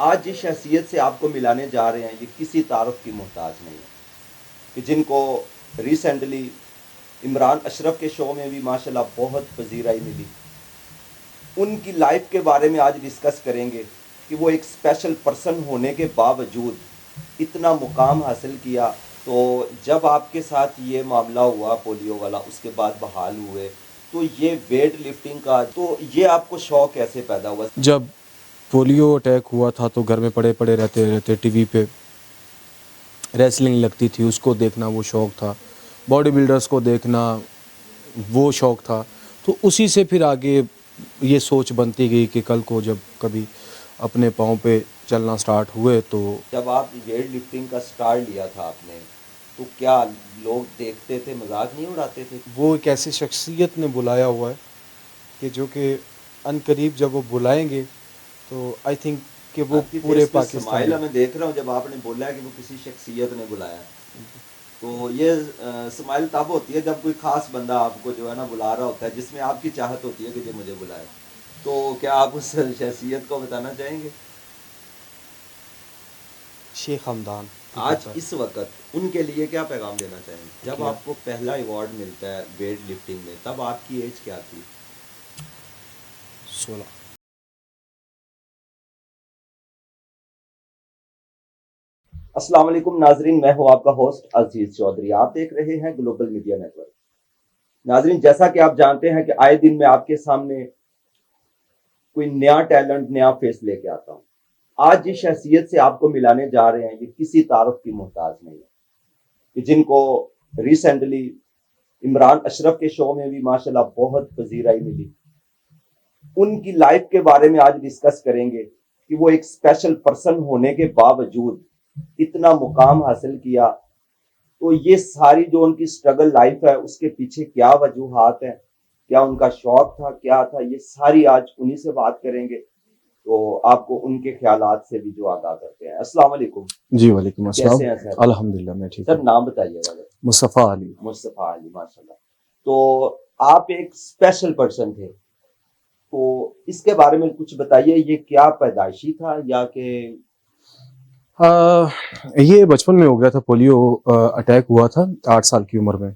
آج جس شخصیت سے آپ کو ملانے جا رہے ہیں یہ کسی تعارف کی محتاج نہیں ہے کہ جن کو ریسنٹلی عمران اشرف کے شو میں بھی ماشاءاللہ بہت پذیرائی ملی. ان کی لائف کے بارے میں آج ڈسکس کریں گے کہ وہ ایک اسپیشل پرسن ہونے کے باوجود اتنا مقام حاصل کیا. تو جب آپ کے ساتھ یہ معاملہ ہوا پولیو والا اس کے بعد بحال ہوئے تو یہ ویٹ لفٹنگ کا تو یہ آپ کو شوق کیسے پیدا ہوا؟ جب پولیو اٹیک ہوا تھا تو گھر میں پڑے پڑے رہتے ٹی وی پہ ریسلنگ لگتی تھی، اس کو دیکھنا وہ شوق تھا، باڈی بلڈرز کو دیکھنا وہ شوق تھا. تو اسی سے پھر آگے یہ سوچ بنتی گئی کہ کل کو جب کبھی اپنے پاؤں پہ چلنا سٹارٹ ہوئے تو جب آپ ویٹ لفٹنگ کا سٹارٹ لیا تھا آپ نے تو کیا لوگ دیکھتے تھے، مذاق نہیں اڑاتے تھے؟ وہ ایک ایسی شخصیت نے بلایا ہوا ہے کہ جو کہ ان قریب جب وہ بلائیں گے تو آئی تھنک کہ وہ آپ کی پورے فیس پہ پاکستان سمائل میں میں دیکھ رہا ہوں جب آپ نے بولا ہے کہ وہ کسی شخصیت نے بلایا تو یہ سمائل تب ہوتی ہے جب کوئی خاص بندہ آپ کو جو ہے نا بلا رہا ہوتا ہے جس میں آپ کی چاہت ہوتی ہے کہ یہ مجھے بلائے. تو کیا آپ اس شخصیت کو بتانا چاہیں گے؟ شیخ حمدان آج اس وقت ان کے لیے کیا پیغام دینا چاہیں گے؟ جب کیا آپ کو پہلا ایوارڈ ملتا ہے ویٹ لفٹنگ میں تب آپ کی ایج کیا تھی؟ 16. السلام علیکم ناظرین، میں ہوں آپ کا ہوسٹ عزیز چودھری. آپ دیکھ رہے ہیں گلوبل میڈیا نیٹ ورک. ناظرین، جیسا کہ آپ جانتے ہیں کہ آئے دن میں آپ کے سامنے کوئی نیا ٹیلنٹ، نیا فیس لے کے آتا ہوں. آج جس شخصیت سے آپ کو ملانے جا رہے ہیں یہ کسی تعارف کی محتاج نہیں ہے کہ جن کو ریسنٹلی عمران اشرف کے شو میں بھی ماشاءاللہ بہت پذیرائی ملی. ان کی لائف کے بارے میں آج ڈسکس کریں گے کہ وہ ایک اسپیشل پرسن ہونے کے باوجود اتنا مقام حاصل کیا. تو یہ ساری جو ان کی سٹرگل لائف ہے اس کے پیچھے کیا وجوہات ہیں، کیا ان کا شوق تھا، کیا تھا، یہ ساری آج انہی سے بات کریں گے. تو آپ کو ان کے خیالات سے بھی جو آگاہ کرتے ہیں. السلام علیکم. جی وعلیکم السلام. کیسے ہیں سر؟ الحمدللہ میں ٹھیک سر ہوں. نام بتائیے گا. مصطفیٰ علی. مصطفیٰ علی، ماشاءاللہ. تو آپ ایک اسپیشل پرسن تھے تو اس کے بارے میں کچھ بتائیے. یہ کیا پیدائشی تھا یا کہ یہ بچپن میں ہو گیا تھا، پولیو اٹیک ہوا تھا 8 سال کی عمر میں،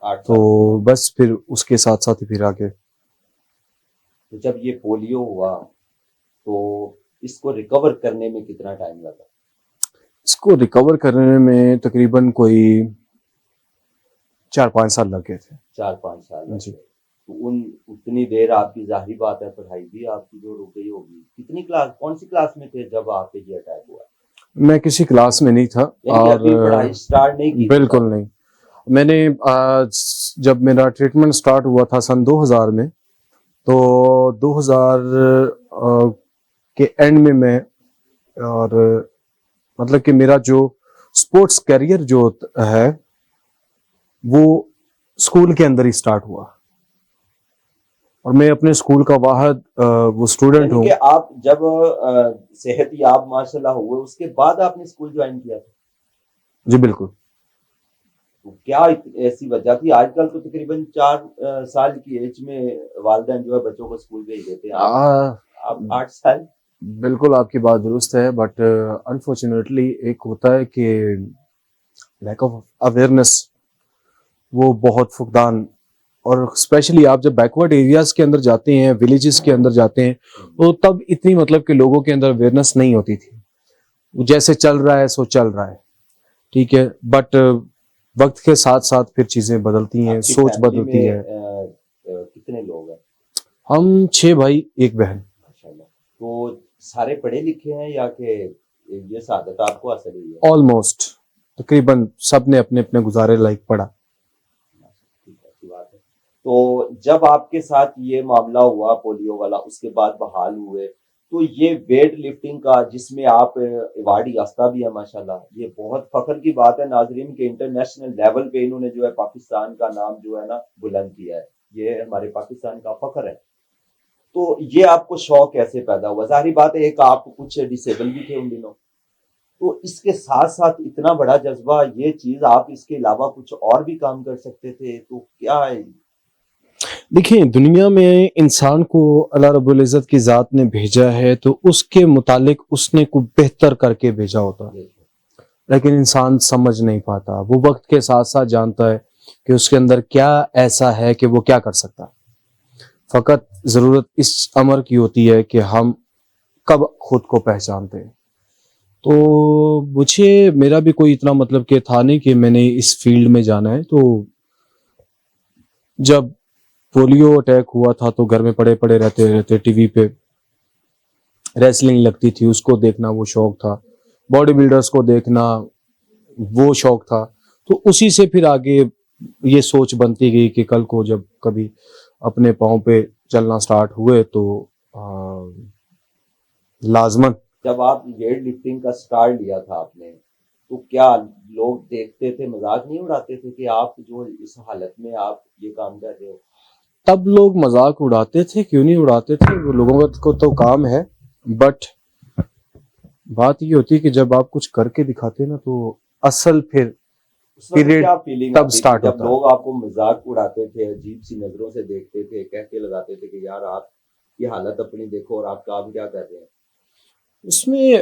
8 تو سال؟ بس پھر اس کے ساتھ ساتھ پھر آگے. تو جب یہ پولیو ہوا تو اس کو ریکور کرنے میں کتنا ٹائم لگا؟ اس کو ریکور کرنے میں تقریباً کوئی 4-5 سال لگ گئے تھے. 4-5 سال لگ جی. گئے. تو اتنی دیر آپ کی ظاہری بات ہے پڑھائی بھی آپ کی جو رک گئی ہوگی. کتنی کلاس، کون سی کلاس میں تھے جب آپ پہ یہ اٹیک ہوا؟ میں کسی کلاس میں نہیں تھا یعنی ابھی پڑھائی سٹارٹ نہیں کی؟ بالکل نہیں. میں نے جب میرا ٹریٹمنٹ سٹارٹ ہوا تھا سن 2000 میں، تو 2000 کے اینڈ میں اور مطلب کہ میرا جو سپورٹس کیریئر جو ہے وہ اسکول کے اندر ہی سٹارٹ ہوا، اور میں اپنے اسکول کا واحد وہ اسٹوڈنٹ ہوں. کہ آپ جب صحت یاب ماشاءاللہ ہوئے اس کے بعد آپ نے اسکول جوائن کیا تھا؟ جی بالکل. تو کیا ایسی وجہ تھی؟ آج کل تو تقریباً 4 سال کی ایج میں والدین جو ہے بچوں کو اسکول بھیج دیتے ہیں. آپ 8 سال؟ بالکل آپ کی بات درست ہے، بٹ انفارچونیٹلی ایک ہوتا ہے کہ لیک آف اویئرنیس، وہ بہت فقدان، اور اسپیشلی آپ جب بیکورڈ ایریاز کے اندر جاتے ہیں، ولیجز کے اندر جاتے ہیں، تو تب اتنی مطلب کہ لوگوں کے اندر اویئرنیس نہیں ہوتی تھی. جیسے چل رہا ہے سو چل رہا ہے، ٹھیک ہے، بٹ وقت کے ساتھ ساتھ پھر چیزیں بدلتی ہیں، سوچ بدلتی ہے. کتنے لوگ ہیں؟ ہم 6 بھائی 1 بہن. ماشاءاللہ. تو سارے پڑھے لکھے ہیں یا کہ یہ سعادت آپ کو حاصل ہوئی ہے؟ آلموسٹ تقریباً سب نے اپنے اپنے گزارے لائک پڑھا. تو جب آپ کے ساتھ یہ معاملہ ہوا پولیو والا اس کے بعد بحال ہوئے تو یہ ویٹ لفٹنگ کا جس میں آپ ایوارڈ یافتہ بھی ہیں ماشاءاللہ، یہ بہت فخر کی بات ہے ناظرین کہ انٹرنیشنل لیول پہ انہوں نے جو ہے پاکستان کا نام جو ہے نا بلند کیا ہے. یہ ہمارے پاکستان کا فخر ہے. تو یہ آپ کو شوق کیسے پیدا ہوا؟ ظاہری بات ہے ایک آپ کچھ ڈسیبل بھی تھے ان دنوں، تو اس کے ساتھ ساتھ اتنا بڑا جذبہ، یہ چیز آپ اس کے علاوہ کچھ اور بھی کام کر سکتے تھے، تو کیا ہے؟ دیکھیں دنیا میں انسان کو اللہ رب العزت کی ذات نے بھیجا ہے تو اس کے متعلق اس نے کو بہتر کر کے بھیجا ہوتا ہے، لیکن انسان سمجھ نہیں پاتا. وہ وقت کے ساتھ ساتھ جانتا ہے کہ اس کے اندر کیا ایسا ہے کہ وہ کیا کر سکتا ہے. فقط ضرورت اس امر کی ہوتی ہے کہ ہم کب خود کو پہچانتے ہیں. تو مجھے میرا بھی کوئی اتنا مطلب کہ تھا نہیں کہ میں نے اس فیلڈ میں جانا ہے. تو جب پولیو اٹیک ہوا تھا تو گھر میں پڑے رہتے ٹی وی پہ ریسلنگ لگتی تھی، اس کو دیکھنا وہ شوق تھا، باڈی بلڈرز کو دیکھنا وہ شوق تھا. تو اسی سے پھر آگے یہ سوچ بنتی گئی کہ کل کو جب کبھی اپنے پاؤں پہ چلنا سٹارٹ ہوئے تو لازمن. جب آپ ویٹ لفٹنگ کا سٹارٹ لیا تھا آپ نے تو کیا لوگ دیکھتے تھے، مذاق نہیں اڑاتے تھے کہ آپ جو اس حالت میں آپ یہ کام کر رہے ہو؟ تب لوگ مذاق اڑاتے تھے، کیوں نہیں اڑاتے تھے، وہ لوگوں کو تو کام ہے. بٹ بات یہ ہوتی ہے کہ جب آپ کچھ کر کے دکھاتے ہیں نا تو اصل پھر اس وقت پیریڈ کیا فیلنگ تب آتی تھی سٹارٹ جب ہوتا ہے. لوگ آپ کو مذاق اڑاتے تھے، عجیب سی نظروں سے دیکھتے تھے، کہتے لگاتے تھے کہ یار آپ کی حالت اپنی دیکھو اور آپ کام کیا کر رہے ہیں؟ اس میں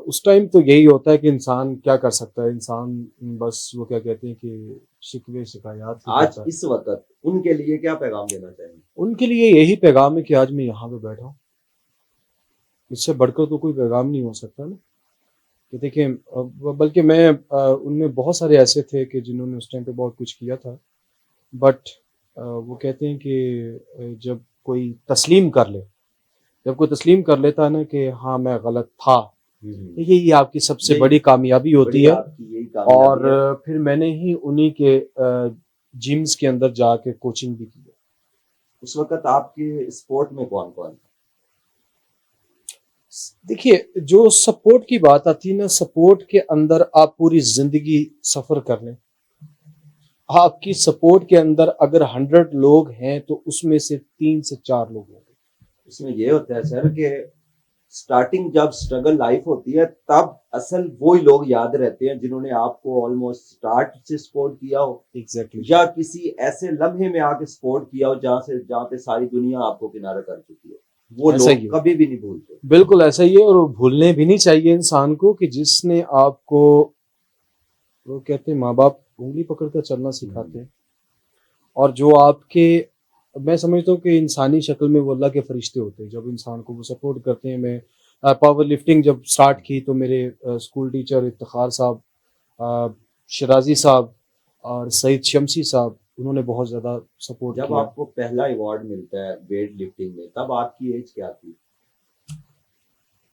اس ٹائم تو یہی ہوتا ہے کہ انسان کیا کر سکتا ہے. انسان بس وہ کیا کہتے ہیں کہ شکوے شکایات ہی آج کرتا ہے. اس وقت ان کے لیے کیا پیغام دینا چاہیں گے؟ ان کے لیے یہی پیغام ہے کہ آج میں یہاں پہ بیٹھا ہوں، اس سے بڑھ کر تو کوئی پیغام نہیں ہو سکتا نا. کہ دیکھیں بلکہ میں ان میں بہت سارے ایسے تھے کہ جنہوں نے اس ٹائم پہ بہت کچھ کیا تھا. بٹ وہ کہتے ہیں کہ جب کوئی تسلیم کر لے، جب کوئی تسلیم کر لیتا ہے نا کہ ہاں میں غلط تھا، یہی آپ کی سب سے بڑی کامیابی ہوتی ہے. آپ کی یہی کامیابی اور ہے. پھر میں نے ہی انہی کے جمز کے اندر جا کے کوچنگ بھی کی ہے. اس وقت آپ کے سپورٹ میں کون کون تھا؟ دیکھیے جو سپورٹ کی بات آتی ہے نا، سپورٹ کے اندر آپ پوری زندگی سفر کر لیں، آپ کی سپورٹ کے اندر اگر 100 لوگ ہیں تو اس میں سے 3 سے 4 لوگ ہوں گے. اس میں یہ ہوتا ہے سر کہ سٹارٹنگ جب سٹرگل لائف ہوتی ہے تب اصل وہی لوگ یاد رہتے ہیں جنہوں نے آپ کو آلموسٹ سٹارٹ سے سپورٹ کیا ہو، ایگزیکٹلی. یا کسی ایسے لمحے میں آ کے سپورٹ کیا ہو جہاں پہ ساری دنیا آپ کو کنارہ کر چکی ہو. وہ ایسا لوگ ہی ہے، کبھی بھی نہیں بھولتے. بالکل ایسا ہی ہے. اور بھولنے بھی نہیں چاہیے انسان کو کہ جس نے آپ کو، وہ کہتے ہیں ماں باپ انگلی پکڑ کر چلنا سکھاتے ہیں، اور جو آپ کے، میں سمجھتا ہوں کہ انسانی شکل میں وہ اللہ کے فرشتے ہوتے ہیں جب انسان کو وہ سپورٹ کرتے ہیں. میں پاور لفٹنگ جب سٹارٹ کی تو میرے اسکول ٹیچر افتخار صاحب، شرازی صاحب اور سعید شمسی صاحب، انہوں نے بہت زیادہ سپورٹ جب کیا. آپ کو پہلا ایوارڈ ملتا ہے ویٹ لفٹنگ میں تب آپ کی ایج کیا تھی؟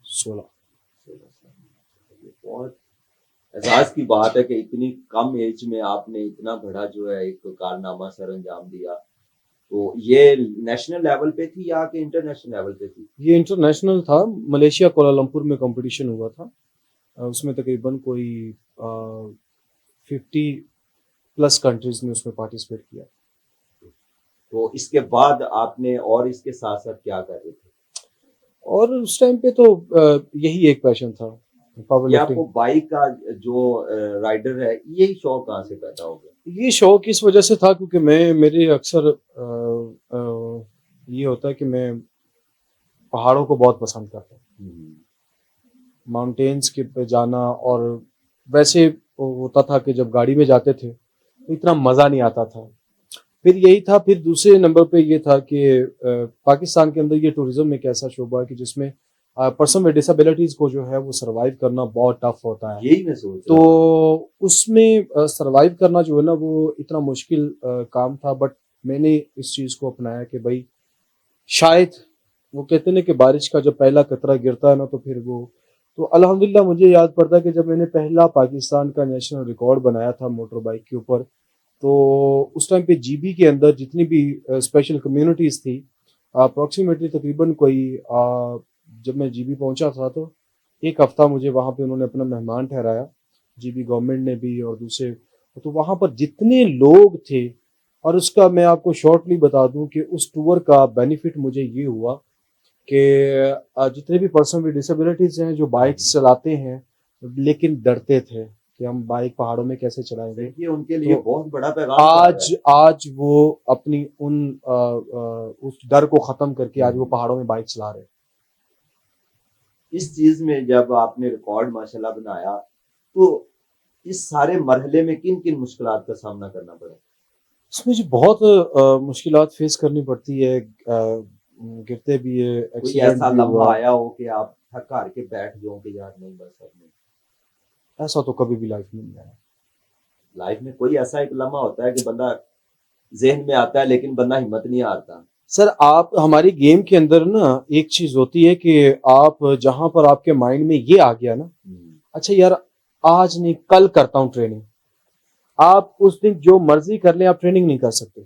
16. بہت اعزاز کی بات ہے کہ اتنی کم ایج میں آپ نے اتنا بڑا جو ہے ایک کارنامہ سر انجام دیا. تو یہ نیشنل لیول پہ تھی یا کہ انٹرنیشنل لیول پہ تھی؟ یہ انٹرنیشنل تھا، ملیشیا کوالالمپور میں کمپٹیشن ہوا تھا. اس میں تقریباً کوئی 50+ کنٹریز نے اس میں پارٹیسپیٹ کیا. تو اس کے بعد آپ نے اور اس کے ساتھ ساتھ کیا کر رہے تھے؟ اور اس ٹائم پہ تو یہی ایک پیشن تھا، پاور یہ آپ کو لفٹنگ. بائک کا جو رائڈر ہے یہی شوق کہاں سے پیدا ہو گیا؟ یہ شوق اس وجہ سے تھا کیونکہ میرے اکثر یہ ہوتا ہے کہ میں پہاڑوں کو بہت پسند کرتا ہوں، ماؤنٹینز کے پہ جانا. اور ویسے ہوتا تھا کہ جب گاڑی میں جاتے تھے تو اتنا مزہ نہیں آتا تھا. پھر یہی تھا. پھر دوسرے نمبر پہ یہ تھا کہ پاکستان کے اندر یہ ٹورزم ایک ایسا شعبہ ہے کہ جس میں پرسن ود ڈسیبلٹیز کو جو ہے وہ سروائیو کرنا بہت ٹف ہوتا ہے. یہی میں سوچ تو رہا تھا. اس میں سروائیو کرنا جو ہے نا وہ اتنا مشکل کام تھا. بٹ میں نے اس چیز کو اپنایا کہ بھائی شاید وہ کہتے ہیں کہ بارش کا جب پہلا قطرہ گرتا ہے نا تو پھر وہ، تو الحمدللہ مجھے یاد پڑتا ہے کہ جب میں نے پہلا پاکستان کا نیشنل ریکارڈ بنایا تھا موٹر بائک کے اوپر، تو اس ٹائم پہ جی بی کے اندر جتنی بھی اسپیشل کمیونٹیز تھی، اپروکسیمیٹلی تقریباً کوئی جب میں جی بی پہنچا تھا تو ایک ہفتہ مجھے وہاں پہ انہوں نے اپنا مہمان ٹھہرایا، جی بی گورنمنٹ نے بھی اور دوسرے. تو وہاں پر جتنے لوگ تھے، اور اس کا میں آپ کو شارٹلی بتا دوں کہ اس ٹور کا بینیفٹ مجھے یہ ہوا کہ جتنے بھی پرسن ود ڈسیبلٹیز ہیں جو بائکس چلاتے ہیں لیکن ڈرتے تھے کہ ہم بائک پہاڑوں میں کیسے چلائیں گے. یہ ان کے لیے تو بہت بڑا پیغام جا رہا ہے. آج وہ اپنی اس ڈر کو ختم کر کے آج وہ پہاڑوں میں بائک چلا رہے ہیں. اس چیز میں جب آپ نے ریکارڈ ماشاءاللہ بنایا تو اس سارے مرحلے میں کن کن مشکلات کا سامنا کرنا پڑا؟ اس میں جو بہت مشکلات فیس کرنی پڑتی ہے, گرتے بھی ہے, کوئی ایکسیڈنٹ ایسا بھی لمحہ ہوا. آیا ہو کہ آپ تھک ہار کے بیٹھ جاؤ کہ یار نہیں بس اب نہیں؟ ایسا تو کبھی بھی لائف میں نہیں آیا. لائف میں کوئی ایسا ایک لمحہ ہوتا ہے کہ بندہ ذہن میں آتا ہے لیکن بندہ ہمت نہیں ہارتا. سر آپ ہماری گیم کے اندر نا ایک چیز ہوتی ہے کہ آپ جہاں پر آپ کے مائنڈ میں یہ آ گیا نا, اچھا یار آج نہیں کل کرتا ہوں ٹریننگ, آپ اس دن جو مرضی کر لیں آپ ٹریننگ نہیں کر سکتے.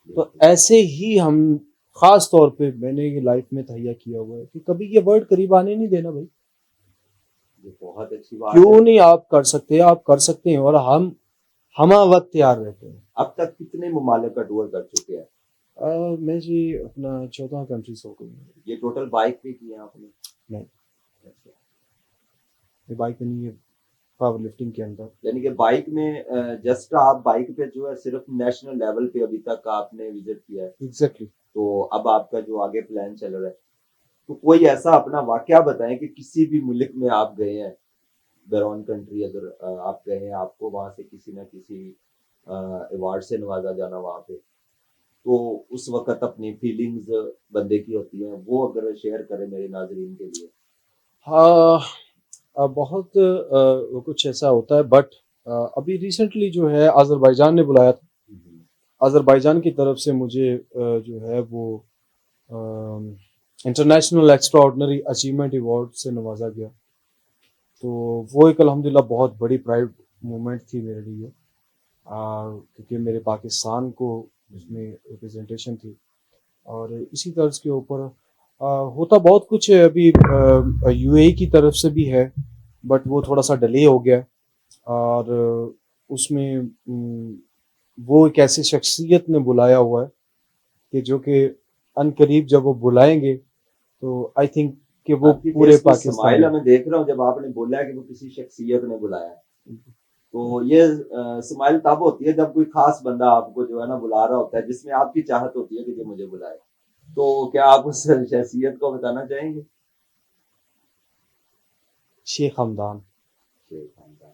تو ایسے ہی ہم خاص طور پہ میں نے یہ لائف میں تہیا کیا ہوا ہے کہ کبھی یہ ورڈ قریب آنے نہیں دینا بھائی. یہ بہت اچھی بات کیوں ہے. نہیں آپ کر سکتے, آپ کر سکتے ہیں, اور ہم وقت تیار رہتے ہیں. اب تک کتنے ممالک کا ٹور کر چکے ہیں؟ میں جی اپنا 14 کنٹریز ہو گئی. یہ ٹوٹل بائک پہ کیا آپ نے؟ نہیں, اچھا. یہ بائک پہ نہیں ہے, پاور لفٹنگ کے اندر. یعنی کہ بائک میں جسٹ آپ بائک پہ جو ہے صرف نیشنل لیول پہ ابھی تک آپ نے وزٹ کیا ہے. ایگزیکٹلی. تو اب آپ کا جو آگے پلان چل رہا ہے تو کوئی ایسا اپنا واقعہ بتائیں کہ کسی بھی ملک میں آپ گئے ہیں, بیرون کنٹری اگر آپ گئے ہیں, آپ کو وہاں سے کسی نہ کسی ایوارڈ سے نوازا جانا وہاں پہ, تو اس وقت اپنی فیلنگز بندے کی ہوتی ہیں, وہ اگر شیئر کریں میرے ناظرین کے لیے. ہاں بہت کچھ ایسا ہوتا ہے, بٹ ابھی ریسنٹلی جو ہے آذربائیجان نے بلایا تھا. آذربائیجان کی طرف سے مجھے جو ہے وہ international extra ordinary achievement award سے نوازا گیا. تو وہ ایک الحمدللہ بہت بڑی پرائڈ مومنٹ تھی میرے لیے, کیونکہ میرے پاکستان کو اس میں ریپرزنٹیشن تھی. اور اسی طرز کے اوپر ہوتا بہت کچھ ہے. ابھی یو اے کی طرف سے بھی ہے, بٹ وہ تھوڑا سا ڈیلے ہو گیا, اور اس میں وہ ایک ایسی شخصیت نے بلایا ہوا ہے کہ جو کہ ان قریب جب وہ بلائیں گے تو آئی تھنک کہ وہ پورے پاکستان اسماعیل میں دیکھ رہا ہوں جب آپ نے بولا کہ وہ کسی شخصیت نے بلایا ہے, تو یہ اسماعیل تب ہوتی ہے جب کوئی خاص بندہ آپ کو جو ہے نا بلا رہا ہوتا ہے, جس میں آپ کی چاہت ہوتی ہے کہ یہ مجھے بلائے. تو کیا آپ اس شخصیت کو بتانا چاہیں گے؟ شیخ حمدان. شیخ حمدان.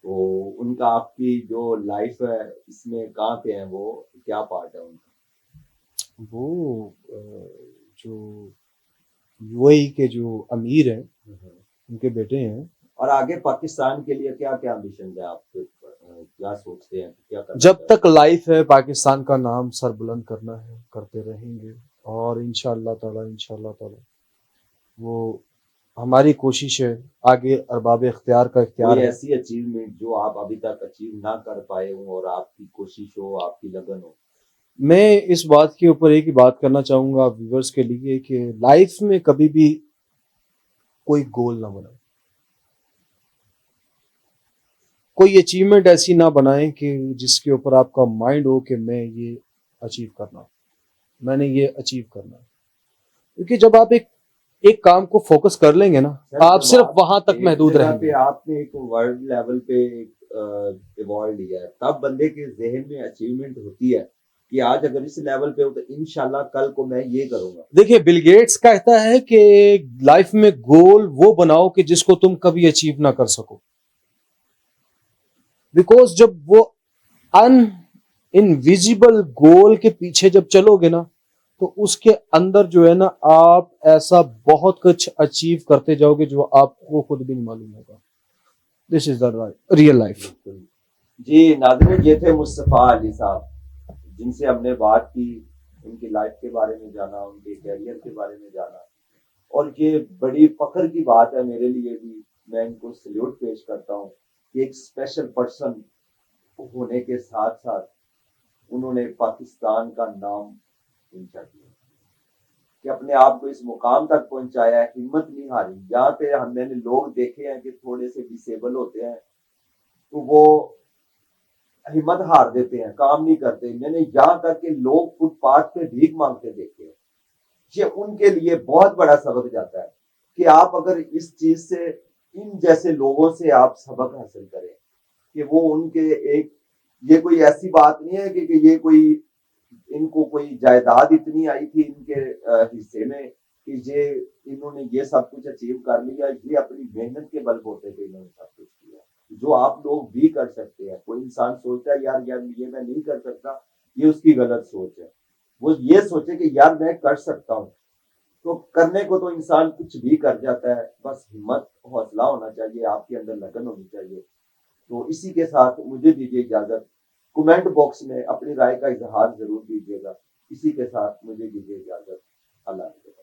تو ان کا آپ کی جو لائف ہے اس میں کہاں پہ ہیں, وہ کیا پارٹ ہے ان کا؟ وہ جو یو اے ای کے جو امیر ہیں ان کے بیٹے ہیں. اور آگے پاکستان کے لیے کیا کیا امبیشن ہے آپ کے, کیا سوچتے ہیں, کیا کرنا جب تک لائف ہے پاکستان کا نام سر بلند کرنا ہے, کرتے رہیں گے. اور انشاءاللہ تعالی وہ ہماری کوشش ہے آگے ارباب اختیار کا اختیار کوئی ہے. ایسی اچیومنٹ جو آپ ابھی تک اچیو نہ کر پائے ہوں اور آپ کی کوشش ہو, آپ کی لگن ہو؟ میں اس بات کے اوپر ایک ہی بات کرنا چاہوں گا ویورز کے لیے کہ لائف میں کبھی بھی کوئی گول نہ بنائیں, کوئی اچیومنٹ ایسی نہ بنائیں کہ جس کے اوپر آپ کا مائنڈ ہو کہ میں یہ اچیو کرنا, میں نے یہ اچیو کرنا. کیونکہ جب آپ ایک کام کو فوکس کر لیں گے نا, آپ صرف وہاں تک محدود رہیں گے. آپ نے ایک ورلڈ لیول پہ ایوارڈ لیا ہے, تب بندے کے ذہن میں اچیومنٹ ہوتی ہے کہ آج اگر اس لیول پہ ہو تو انشاءاللہ کل کو میں یہ کروں گا. دیکھیے بل گیٹس کہتا ہے کہ لائف میں گول وہ بناؤ کہ جس کو تم کبھی اچیو نہ کر سکو, بیکوز جب وہ انویزیبل گول کے پیچھے جب چلو گے نا تو اس کے اندر جو ہے نا آپ ایسا بہت کچھ اچیو کرتے جاؤ گے جو آپ کو خود بھی نہیں معلوم ہوگا. دس از دا ریئل لائف. جی ناظرین, یہ تھے مصطفیٰ علی صاحب جن سے ہم نے بات کی, ان کی لائف کے بارے میں جانا, ان کے کیریئر کے بارے میں جانا, اور یہ بڑی فخر کی بات ہے میرے لیے بھی. میں ان کو سلیوٹ پیش کرتا ہوں کہ ایک اسپیشل پرسن ہونے کے ساتھ ساتھ انہوں نے پاکستان کا نام اونچا کیا, کہ اپنے آپ کو اس مقام تک پہنچایا ہے, ہمت نہیں ہاری. یہاں پہ میں نے لوگ دیکھے ہیں کہ تھوڑے سے ڈسیبل ہوتے ہیں تو وہ ہمت ہار دیتے ہیں, کام نہیں کرتے. میں نے یہاں تک کہ لوگ فٹ پاتھ پہ بھیک مانگتے دیکھے ہیں. یہ ان کے لیے بہت بڑا سبق جاتا ہے کہ آپ اگر اس چیز سے ان جیسے لوگوں سے آپ سبق حاصل کریں کہ وہ ان کے ایک، یہ کوئی ایسی بات نہیں ہے کہ یہ کوئی ان کو کوئی جائیداد اتنی آئی تھی ان کے حصے میں کہ یہ انہوں نے یہ سب کچھ اچیو کر لیا، یہ اپنی محنت کے بل بوتے پہ انہوں نے سب کچھ کیا جو آپ لوگ بھی کر سکتے ہیں. کوئی انسان سوچتا ہے یار یہ میں نہیں کر سکتا، یہ اس کی غلط سوچ ہے. وہ یہ سوچے کہ یار میں کر سکتا ہوں، تو کرنے کو تو انسان کچھ بھی کر جاتا ہے، بس ہمت حوصلہ ہونا چاہیے، آپ کے اندر لگن ہونی چاہیے. تو اسی کے ساتھ مجھے دیجیے اجازت. کمنٹ باکس میں اپنی رائے کا اظہار ضرور دیجیے گا. اسی کے ساتھ مجھے دیجیے اجازت. اللہ حافظ.